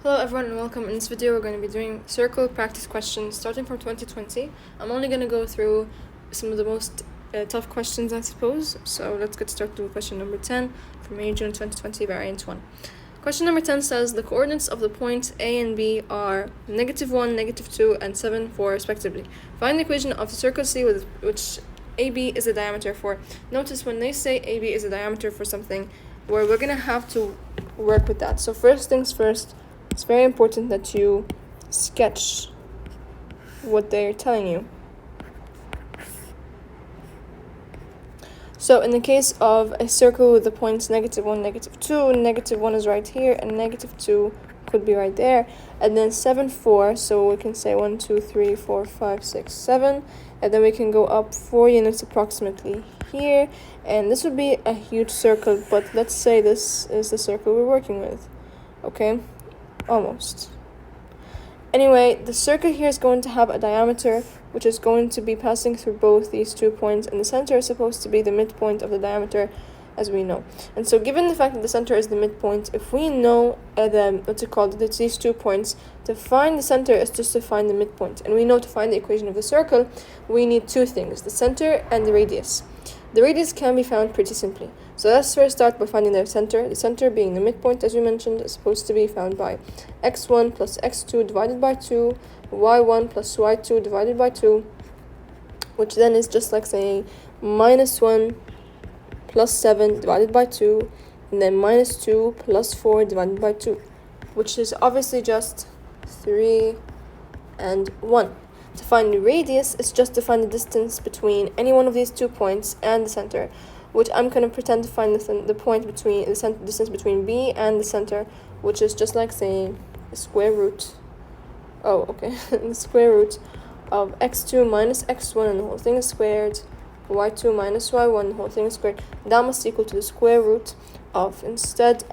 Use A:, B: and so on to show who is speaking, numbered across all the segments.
A: Hello everyone and welcome. In this video we're going to be doing circle practice questions starting from 2020. I'm only going to go through some of the most tough questions, I suppose. So let's get started with question number 10 from May June 2020 variant 1. Question number 10 says the coordinates of the points A and B are -1, -2, and 7, 4 respectively. Find the equation of the circle C with which AB is the diameter for. Notice when they say AB is a diameter for something, we're going to have to work with that. So first things first, it's very important that you sketch what they're telling you. So in the case of a circle with the points -1, -2, -1 is right here and -2 could be right there, and then 7, 4, so we can say 1, 2, 3, 4, 5, 6, 7, and then we can go up 4 units approximately here, and this would be a huge circle, but let's say this is the circle we're working with. Okay, almost. Anyway, the circle here is going to have a diameter which is going to be passing through both these 2 points, and the center is supposed to be the midpoint of the diameter, as we know. And so given the fact that the center is the midpoint, if we know these 2 points, to find the center is just to find the midpoint. And we know to find the equation of the circle, we need 2 things, the center and the radius. The radius can be found pretty simply. So let's first start by finding the center being the midpoint, as we mentioned, is supposed to be found by x1 plus x2 divided by 2, y1 plus y2 divided by 2, which then is just like saying -1 plus 7 divided by 2, and then -2 plus 4 divided by 2, which is obviously just 3 and 1. To find the radius, it's just to find the distance between any one of these 2 points and the center, which I'm going to pretend to find the point between the distance between B and the center, which is just like saying the square root. Oh, okay, the square root of x2 minus x1, and the whole thing is squared, y2 minus y1, the whole thing is squared. That must equal to the square root of, instead,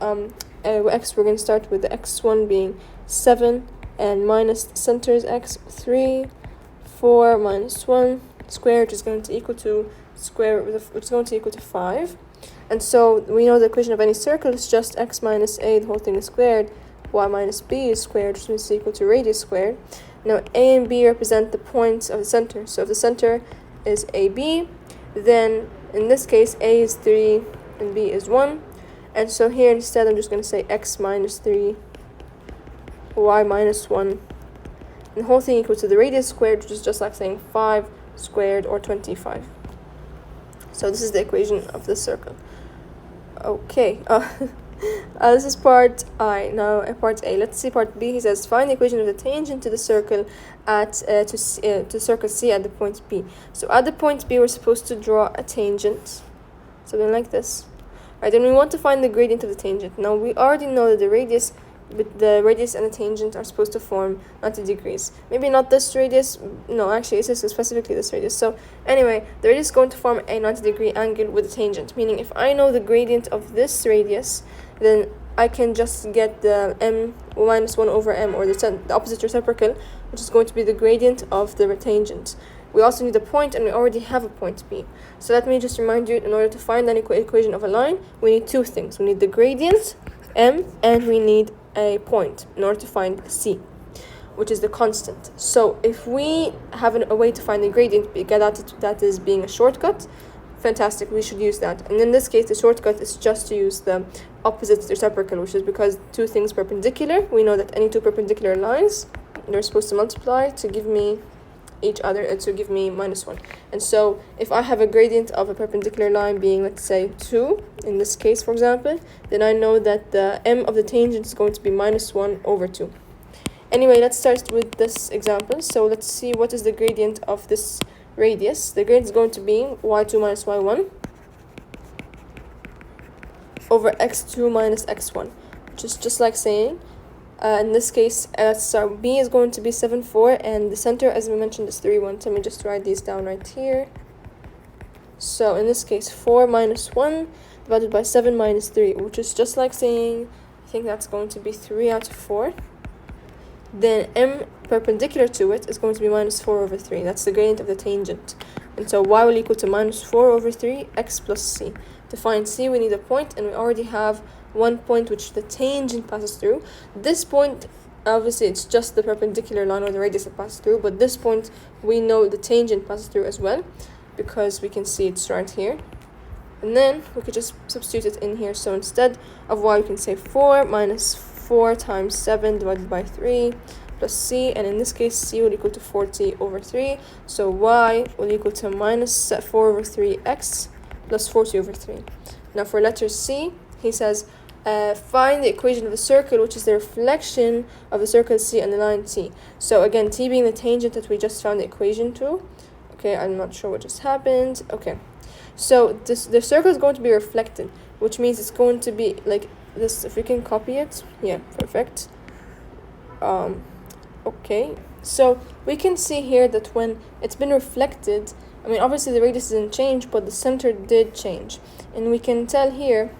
A: x, we're going to start with the x1 being 7, and minus the center is x, 3, 4 minus 1 squared is going to equal to which is going to equal to 5. And so we know the equation of any circle is just x minus a, the whole thing is squared, y minus b is squared, which is equal to radius squared. Now a and b represent the points of the center. So if the center is AB, then in this case a is 3 and b is 1. And so here instead I'm just going to say x minus 3, y minus 1, and the whole thing equals to the radius squared, which is just like saying 5 squared, or 25. So this is the equation of the circle. Okay, this is part I. Now part A. Let's see part B. He says find the equation of the tangent to the circle to circle C at the point B. So at the point B, we're supposed to draw a tangent, something like this. Right, and we want to find the gradient of the tangent. Now we already know that the radius and the tangent are supposed to form 90 degrees. Maybe not this radius. No, actually, it says specifically this radius. So anyway, the radius is going to form a 90-degree angle with the tangent, meaning if I know the gradient of this radius, then I can just get the m minus 1 over m, or the opposite reciprocal, which is going to be the gradient of the tangent. We also need a point, and we already have a point B. So let me just remind you, in order to find an equation of a line, we need 2 things. We need the gradient, m, and we need a point in order to find C, which is the constant. So if we have a way to find the gradient, that is being a shortcut, fantastic, we should use that. And in this case, the shortcut is just to use the opposite reciprocal, which is because 2 things perpendicular, we know that any 2 perpendicular lines, they're supposed to multiply to give me each other, to give me -1. And so if I have a gradient of a perpendicular line being, let's say, 2 in this case, for example, then I know that the m of the tangent is going to be -1 over 2. Anyway, let's start with this example. So let's see what is the gradient of this radius. The gradient is going to be y2 minus y1 over x2 minus x1, which is just like saying, in this case, so B is going to be 7, 4, and the center, as we mentioned, is 3, 1. So let me just write these down right here. So in this case, 4 minus 1 divided by 7 minus 3, which is just like saying, I think that's going to be 3 out of 4. Then m perpendicular to it is going to be -4 over 3. That's the gradient of the tangent. And so y will equal to -4 over 3 x plus c. To find c, we need a point, and we already have one point which the tangent passes through. This point, obviously it's just the perpendicular line or the radius that passes through, but this point we know the tangent passes through as well, because we can see it's right here. And then we could just substitute it in here. So instead of y, we can say 4 minus 4 times 7 divided by 3 plus c, and in this case c will equal to 40 over 3. So y will equal to minus 4 over 3x plus 40 over 3. Now for letter C, he says, find the equation of a circle, which is the reflection of the circle C and the line T. So again, T being the tangent that we just found the equation to. Okay, I'm not sure what just happened. Okay, so the circle is going to be reflected, which means it's going to be like this. If we can copy it, yeah, perfect. Okay, so we can see here that when it's been reflected, I mean, obviously the radius didn't change, but the center did change. And we can tell here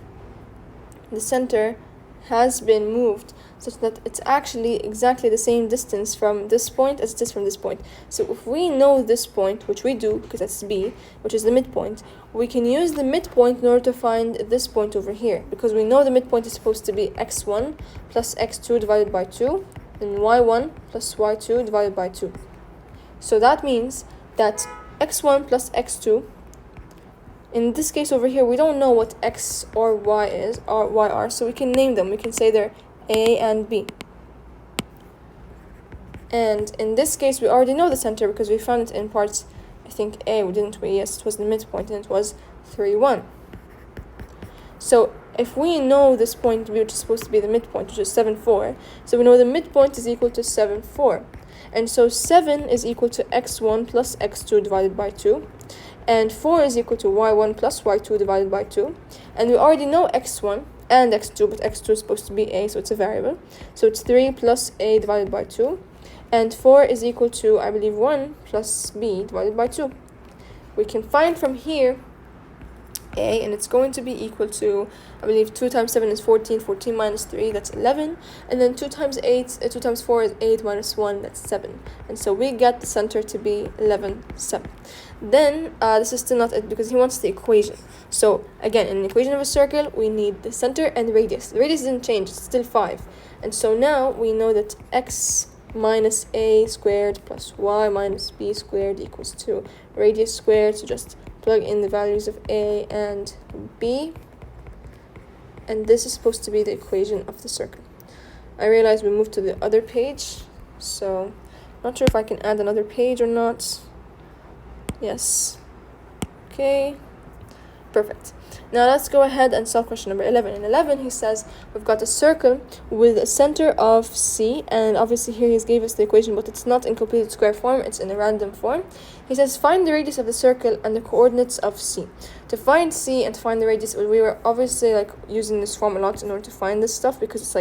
A: the center has been moved such that it's actually exactly the same distance from this point as it is from this point. So if we know this point, which we do because that's B, which is the midpoint, we can use the midpoint in order to find this point over here, because we know the midpoint is supposed to be x1 plus x2 divided by 2 and y1 plus y2 divided by 2. So that means that x1 plus x2, in this case over here, we don't know what x or y is, or y are, so we can name them. We can say they're A and B. And in this case, we already know the center because we found it in part, I think, A, didn't we? Yes, it was the midpoint, and it was 3, 1. So if we know this point, which is supposed to be the midpoint, which is 7, 4, so we know the midpoint is equal to 7, 4. And so 7 is equal to x1 plus x2 divided by 2. And 4 is equal to y1 plus y2 divided by 2. And we already know x1 and x2, but x2 is supposed to be a, so it's a variable. So it's 3 plus a divided by 2. And 4 is equal to, I believe, 1 plus b divided by 2. We can find from here a, and it's going to be equal to, I believe, 2 times 7 is 14, 14 minus 3, that's 11, and then 2 times 2 times 4 is 8 minus 1, that's 7, and so we get the center to be 11, 7. Then, this is still not it, because he wants the equation. So, again, in the equation of a circle, we need the center and the radius. The radius didn't change, it's still 5, and so now we know that x minus a squared plus y minus b squared equals 2 radius squared, so just plug in the values of a and b, and this is supposed to be the equation of the circle. I realize we moved to the other page, so not sure if I can add another page or not. Yes, okay, perfect. Now let's go ahead and solve question number 11. In 11, he says we've got a circle with a center of C, and obviously here he's gave us the equation, but it's not in completed square form, it's in a random form. He says find the radius of the circle and the coordinates of C. To find C and to find the radius, we were obviously like using this form a lot in order to find this stuff, because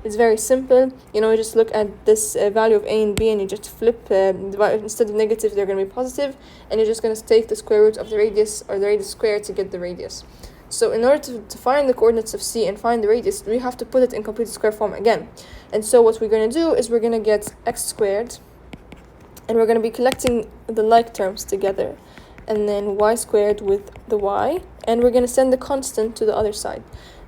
A: it's very simple. You know, you just look at this value of a and b, and you just flip, instead of negative they're going to be positive, and you're just going to take the square root of the radius, or the radius squared, to get the radius. So in order to find the coordinates of C and find the radius, we have to put it in completed square form again. And so what we're going to do is we're going to get x squared, and we're going to be collecting the like terms together, and then y squared with the y, and we're going to send the constant to the other side.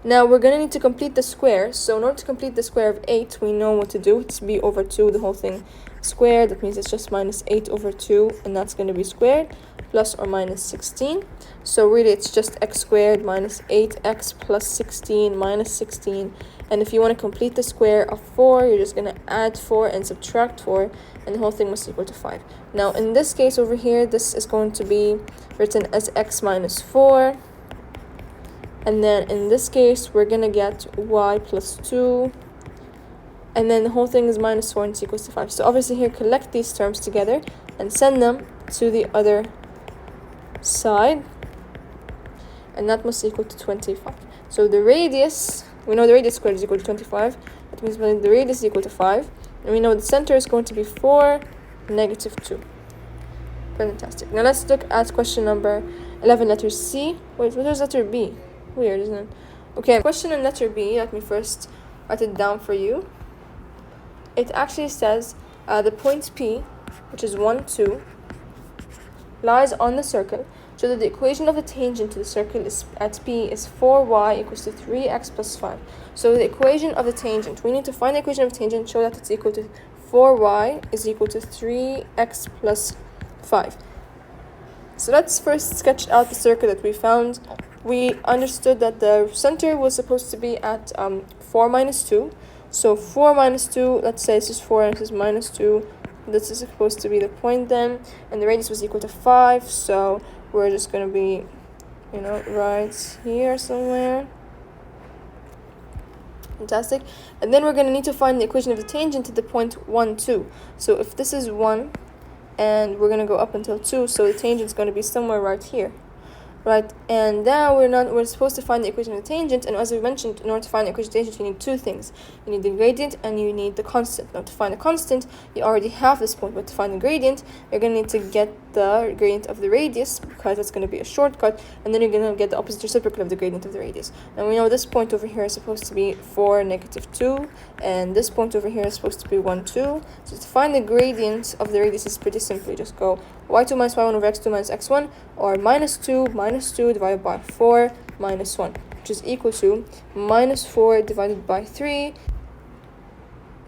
A: Now we're going to need to complete the square, so in order to complete the square of 8, we know what to do. It's b over 2, the whole thing squared. That means it's just minus 8 over 2, and that's going to be squared, plus or minus 16. So really it's just x squared minus 8x plus 16 minus 16. And if you want to complete the square of 4, you're just going to add 4 and subtract 4, and the whole thing must equal to 5. Now in this case over here, this is going to be written as x minus 4. And then in this case, we're going to get y plus 2. And then the whole thing is minus 4 and it's equals to 5. So obviously here, collect these terms together and send them to the other side. And that must equal to 25. So the radius, we know the radius squared is equal to 25. That means the radius is equal to 5. And we know the center is going to be 4, negative 2. Fantastic. Now let's look at question number 11, letter C. Wait, what is letter B? Weird, isn't it? Okay, question in letter B, let me first write it down for you. It actually says the point P, which is 1, 2, lies on the circle show that the equation of the tangent to the circle is at P is 4y equals to 3x plus 5. So the equation of the tangent, we need to find the equation of the tangent, show that it's equal to 4y is equal to 3x plus 5. So let's first sketch out the circle that we found. We understood that the center was supposed to be at 4 minus 2. So 4 minus 2, let's say this is 4 and this is minus 2. This is supposed to be the point then. And the radius was equal to 5. So we're just going to be, right here somewhere. Fantastic. And then we're going to need to find the equation of the tangent to the point 1, 2. So if this is 1, and we're going to go up until 2, so the tangent is going to be somewhere right here. Right, and now we're supposed to find the equation of the tangent, and as we mentioned, in order to find the equation of the tangent, you need two things. You need the gradient and you need the constant. Now to find the constant, you already have this point, but to find the gradient, you're going to need to get the gradient of the radius, because that's going to be a shortcut, and then you're going to get the opposite reciprocal of the gradient of the radius. And we know this point over here is supposed to be 4, negative 2, and this point over here is supposed to be 1, 2. So to find the gradient of the radius is pretty simple. You just go y2 minus y1 over x2 minus x1, or minus 2 divided by 4 minus 1, which is equal to minus 4 divided by 3.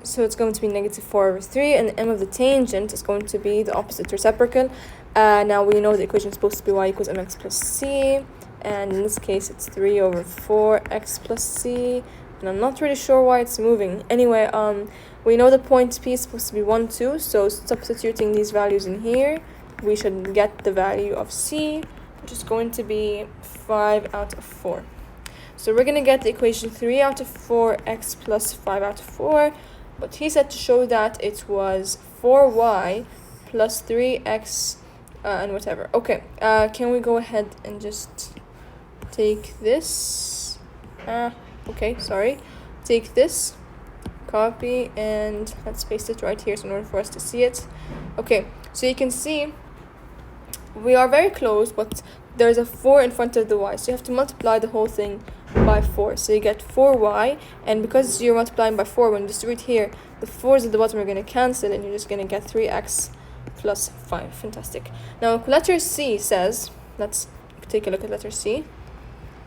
A: So it's going to be negative 4 over 3, and the m of the tangent is going to be the opposite reciprocal. Now we know the equation is supposed to be y equals mx plus c, and in this case it's 3 over 4x plus c, and I'm not really sure why it's moving. Anyway, we know the point P is supposed to be 1, 2, so substituting these values in here, we should get the value of c, which is going to be 5 out of 4. So we're going to get the equation 3 out of 4x plus 5 out of 4, but he said to show that it was 4y plus 3x and whatever. Okay, can we go ahead and just take this? Take this, copy, and let's paste it right here so in order for us to see it. Okay, so you can see we are very close, but there's a 4 in front of the y, so you have to multiply the whole thing by 4. So you get 4y, and because you're multiplying by 4, when you distribute here, the 4's at the bottom are going to cancel, and you're just going to get 3x plus 5. Fantastic. Now letter C says, let's take a look at letter C.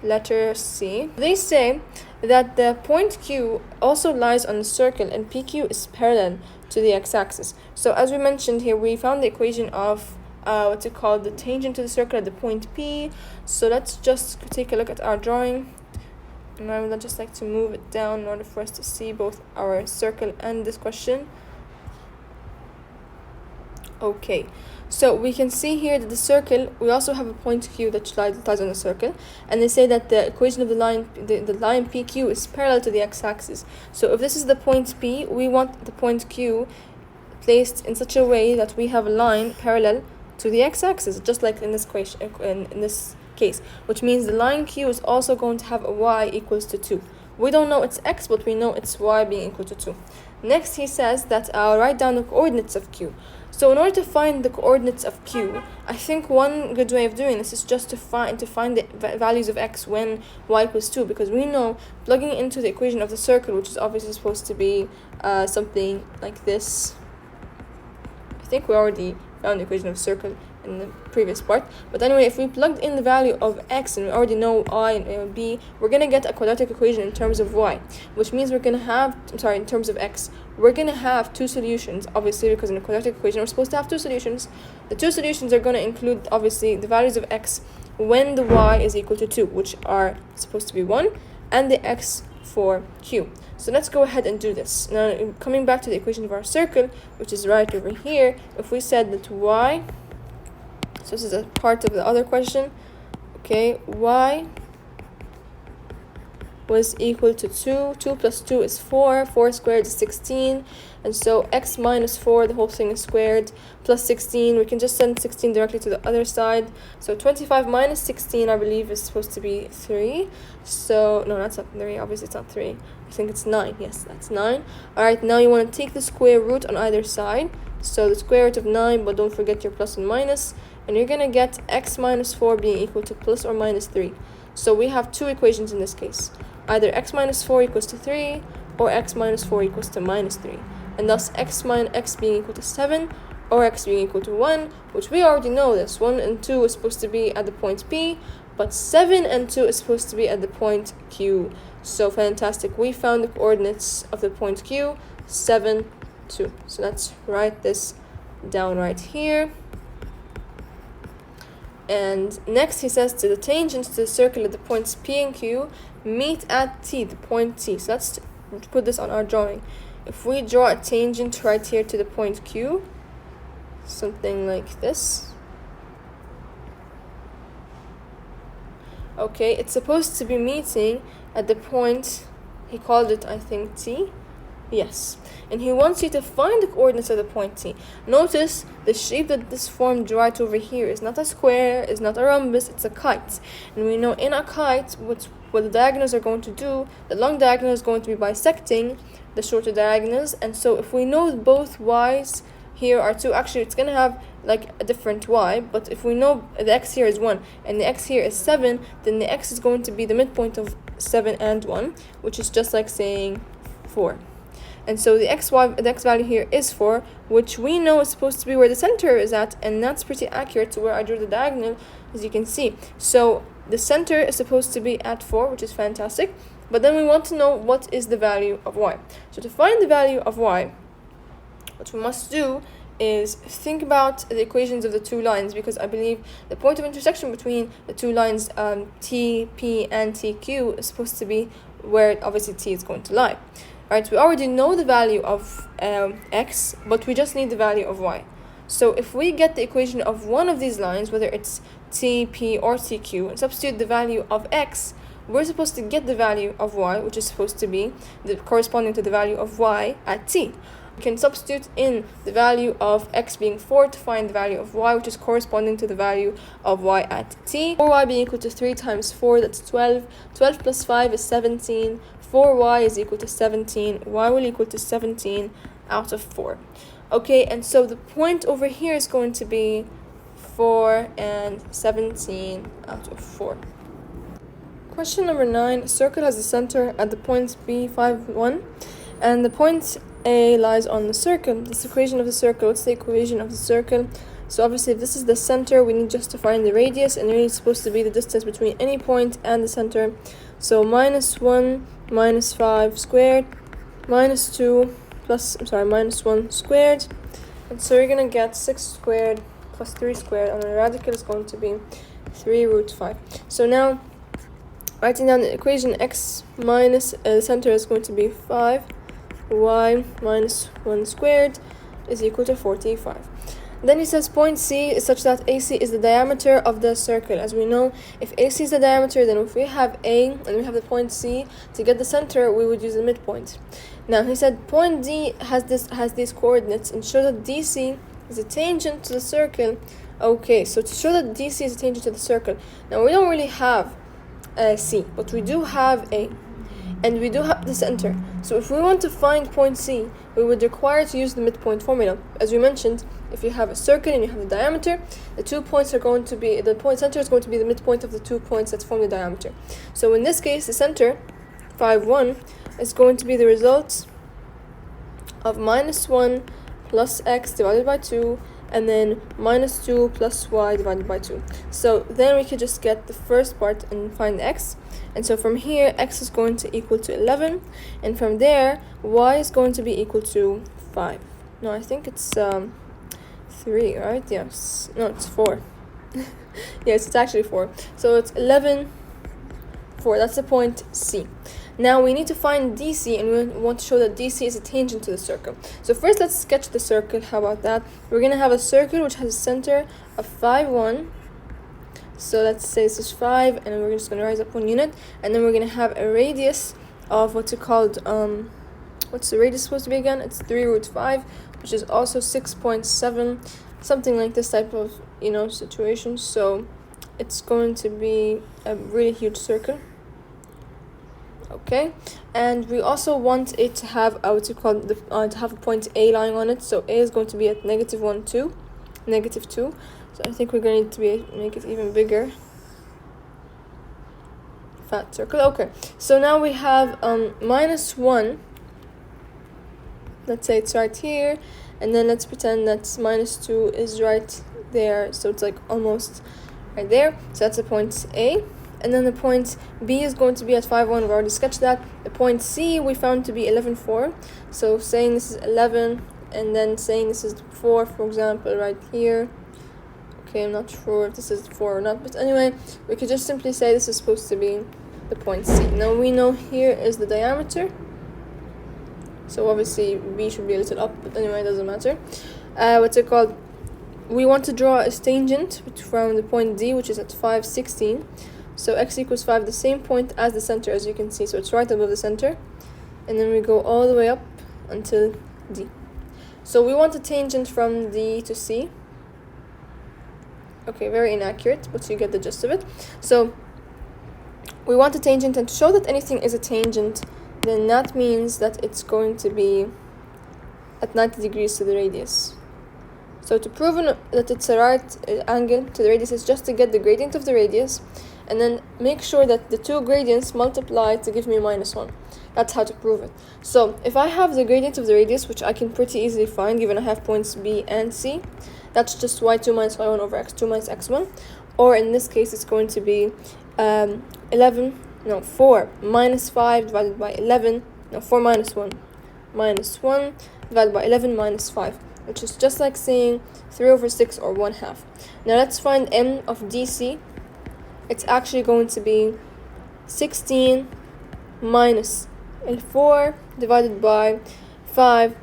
A: Letter C. They say that the point Q also lies on the circle, and PQ is parallel to the x-axis. So as we mentioned here, we found the equation of the tangent to the circle at the point P. So let's just take a look at our drawing, and I would just like to move it down in order for us to see both our circle and this question. Okay, so we can see here that the circle, we also have a point Q that lies on the circle, and they say that the equation of the line PQ is parallel to the x-axis. So if this is the point P, we want the point Q placed in such a way that we have a line parallel to the x-axis, just like in this equation, in this case, which means the line Q is also going to have a y equals to 2. We don't know its x, but we know its y being equal to 2. Next, he says that I'll write down the coordinates of Q. So in order to find the coordinates of Q, I think one good way of doing this is just to find the values of x when y equals 2, because we know plugging into the equation of the circle, which is obviously supposed to be something like this. I think we already found the equation of circle in the previous part, but anyway, if we plugged in the value of x and we already know I and b, we're going to get a quadratic equation in terms of y, which means we're going to have, in terms of x, we're going to have two solutions, obviously, because in a quadratic equation we're supposed to have two solutions. The two solutions are going to include, obviously, the values of x when the y is equal to 2, which are supposed to be 1, and the x for Q. So let's go ahead and do this. Now, coming back to the equation of our circle, which is right over here, if we said that y, so this is a part of the other question, okay, y was equal to 2. 2 plus 2 is 4. 4 squared is 16. And so x minus 4, the whole thing is squared, plus 16. We can just send 16 directly to the other side. So 25 minus 16, I believe, is supposed to be 3. So, no, that's not 3. Obviously, it's not 3. I think it's 9. Yes, that's 9. Alright, now you want to take the square root on either side. So the square root of 9, but don't forget your plus and minus. And you're going to get x minus 4 being equal to plus or minus 3. So we have two equations in this case. Either x minus 4 equals to 3, or x minus 4 equals to minus 3. And thus x minus x being equal to 7, or x being equal to 1, which we already know this. 1 and 2 is supposed to be at the point P, but 7 and 2 is supposed to be at the point Q. So fantastic, we found the coordinates of the point Q, 7, 2. So let's write this down right here. And next he says to the tangents to the circle at the points P and Q meet at T, the point T. So let's put this on our drawing. If we draw a tangent right here to the point Q, something like this. Okay, it's supposed to be meeting at the point, he called it, I think, T. Yes, and he wants you to find the coordinates of the point T. Notice the shape that this formed right over here is not a square, is not a rhombus, it's a kite. And we know in a kite, what the diagonals are going to do, the long diagonal is going to be bisecting the shorter diagonals. And so if we know both y's here are 2, actually it's going to have like a different y, but if we know the x here is 1 and the x here is 7, then the x is going to be the midpoint of 7 and 1, which is just like saying 4. And so the x value here is 4, which we know is supposed to be where the center is at, and that's pretty accurate to where I drew the diagonal, as you can see. So the center is supposed to be at 4, which is fantastic, but then we want to know what is the value of y. So to find the value of y, what we must do is think about the equations of the two lines, because I believe the point of intersection between the two lines T, P, and TQ is supposed to be where obviously T is going to lie. Right, we already know the value of x, but we just need the value of y. So if we get the equation of one of these lines, whether it's T, P, or TQ, and substitute the value of x, we're supposed to get the value of y, which is supposed to be corresponding to the value of y at T. We can substitute in the value of x being 4 to find the value of y, which is corresponding to the value of y at T. 4y being equal to 3 times 4, that's 12. 12 plus 5 is 17. 4y is equal to 17. Y will equal to 17 out of 4. Okay, and so the point over here is going to be 4 and 17 out of 4. Question number 9. A circle has a center at the points B, 5, 1, and the point A lies on the circle. This equation of the circle, what's the equation of the circle? So obviously if this is the center, we need just to find the radius, and really it's supposed to be the distance between any point and the center. So minus 1 minus 5 squared minus 1 squared, and so you're going to get 6 squared plus 3 squared, and the radical is going to be 3 root 5. So now writing down the equation, x minus the center is going to be 5, y minus 1 squared is equal to 45. Then he says point C is such that AC is the diameter of the circle. As we know, if AC is the diameter, then if we have A and we have the point C, to get the center, we would use the midpoint. Now he said point D has these coordinates, and show that DC is a tangent to the circle. Okay, so to show that DC is a tangent to the circle, now we don't really have C, but we do have A, and we do have the center. So if we want to find point C, we would require to use the midpoint formula. As we mentioned, if you have a circle and you have the diameter, the 2 points are going to be, the point center is going to be the midpoint of the 2 points that form the diameter. So in this case, the center, 5, 1, is going to be the result of minus 1 plus x divided by 2, and then minus 2 plus y divided by 2. So then we could just get the first part and find x. And so from here, x is going to equal to 11, and from there, y is going to be equal to 5. No, I think it's 3, right? Yes. No, it's 4. Yes, it's actually 4. So it's 11, 4. That's the point C. Now we need to find DC, and we want to show that DC is a tangent to the circle. So first let's sketch the circle. How about that? We're going to have a circle which has a center of 5, 1. So let's say this is 5, and we're just going to rise up 1 unit. And then we're going to have a radius of what's it called? What's the radius supposed to be again? It's 3 root 5, which is also 6.7, something like this type of, situation. So it's going to be a really huge circle. Okay, and we also want it to have to have a point A lying on it. So A is going to be at negative 1, 2, negative 2. So I think we're going to need to make it even bigger. Fat circle. Okay, so now we have minus 1 let's say it's right here, and then let's pretend that -2 is right there, so it's like almost right there. So that's the point A. And then the point B is going to be at 5, 1. We've already sketched that. The point C we found to be 11, 4. So saying this is 11, and then saying this is 4, for example, right here. Okay, I'm not sure if this is 4 or not, but anyway, we could just simply say this is supposed to be the point C. Now we know here is the diameter, so obviously B should be a little up, but anyway, it doesn't matter. What's it called? We want to draw a tangent from the point D, which is at 5, 16. So x equals 5, the same point as the center, as you can see. So it's right above the center. And then we go all the way up until D. So we want a tangent from D to C. Okay, very inaccurate, but you get the gist of it. So we want a tangent, and to show that anything is a tangent, then that means that it's going to be at 90 degrees to the radius. So to prove that it's a right angle to the radius is just to get the gradient of the radius, and then make sure that the two gradients multiply to give me -1. That's how to prove it. So if I have the gradient of the radius, which I can pretty easily find given I have points B and C, that's just y2 minus y1 over x2 minus x1. Or in this case, it's going to be 4 minus 5 divided by 11. No, 4 minus 1. Minus 1 divided by 11 minus 5. Which is just like saying 3 over 6 or 1/2. Now let's find m of DC. It's actually going to be 16 minus 4 divided by 5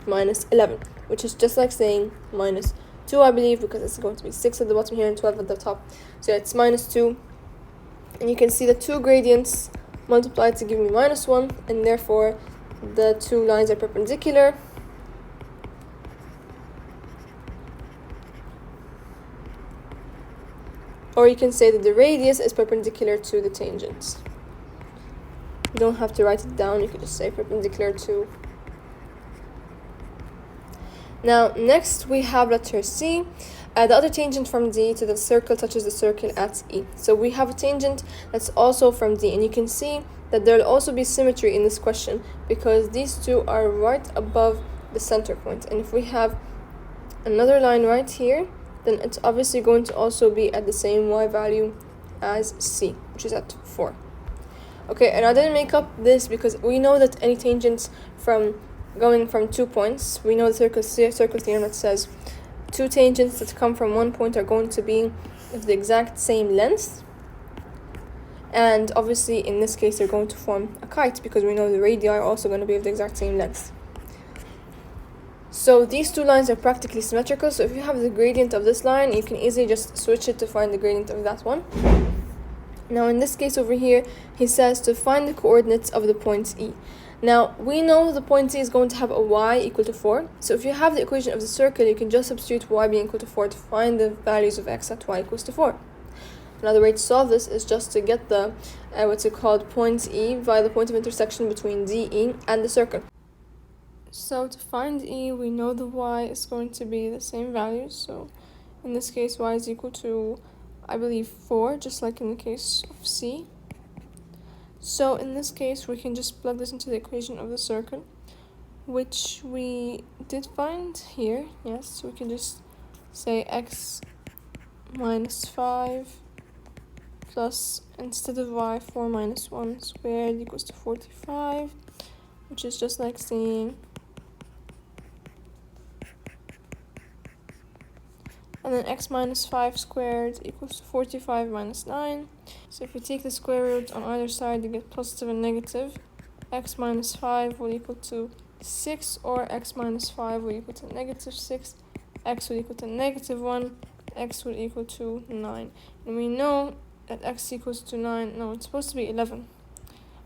A: minus 11, which is just like saying -2, I believe, because it's going to be 6 at the bottom here and 12 at the top. So it's -2, and you can see the two gradients multiplied to give me -1, and therefore the two lines are perpendicular. Or you can say that the radius is perpendicular to the tangent. You don't have to write it down, you could just say perpendicular to. Now, next we have letter C. The other tangent from D to the circle touches the circle at E. So we have a tangent that's also from D, and you can see that there will also be symmetry in this question because these two are right above the center point. And if we have another line right here, then it's obviously going to also be at the same y value as C, which is at 4. Okay, and I didn't make up this because we know that any tangents from going from 2 points, we know the circle theorem that says two tangents that come from one point are going to be of the exact same length. And obviously in this case they're going to form a kite because we know the radii are also going to be of the exact same length. So these two lines are practically symmetrical, so if you have the gradient of this line, you can easily just switch it to find the gradient of that one. Now in this case over here, he says to find the coordinates of the point E. Now we know the point E is going to have a y equal to 4, so if you have the equation of the circle, you can just substitute y being equal to 4 to find the values of x at y equals to 4. Another way to solve this is just to get the point E via the point of intersection between DE and the circle. So to find E, we know the y is going to be the same values. So in this case, y is equal to, I believe, 4, just like in the case of C. So in this case, we can just plug this into the equation of the circle, which we did find here. Yes, so we can just say x minus 5 plus, instead of y, 4 minus 1 squared equals to 45, which is just like saying, and then x minus 5 squared equals to 45 minus 9. So if we take the square root on either side, you get positive and negative. X minus 5 will equal to 6, or x minus 5 will equal to negative 6. X will equal to negative 1. X will equal to 9. And we know that x equals to 9. No, it's supposed to be 11.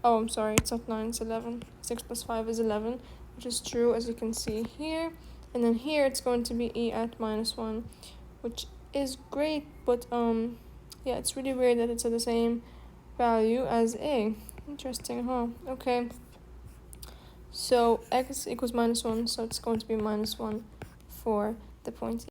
A: Oh, I'm sorry, it's not 9, it's 11. 6 plus 5 is 11, which is true, as you can see here. And then here it's going to be E at minus 1. Which is great, but yeah, it's really weird that it's at the same value as A. Interesting, huh? Okay. So x equals minus 1, so it's going to be minus 1 for the point E.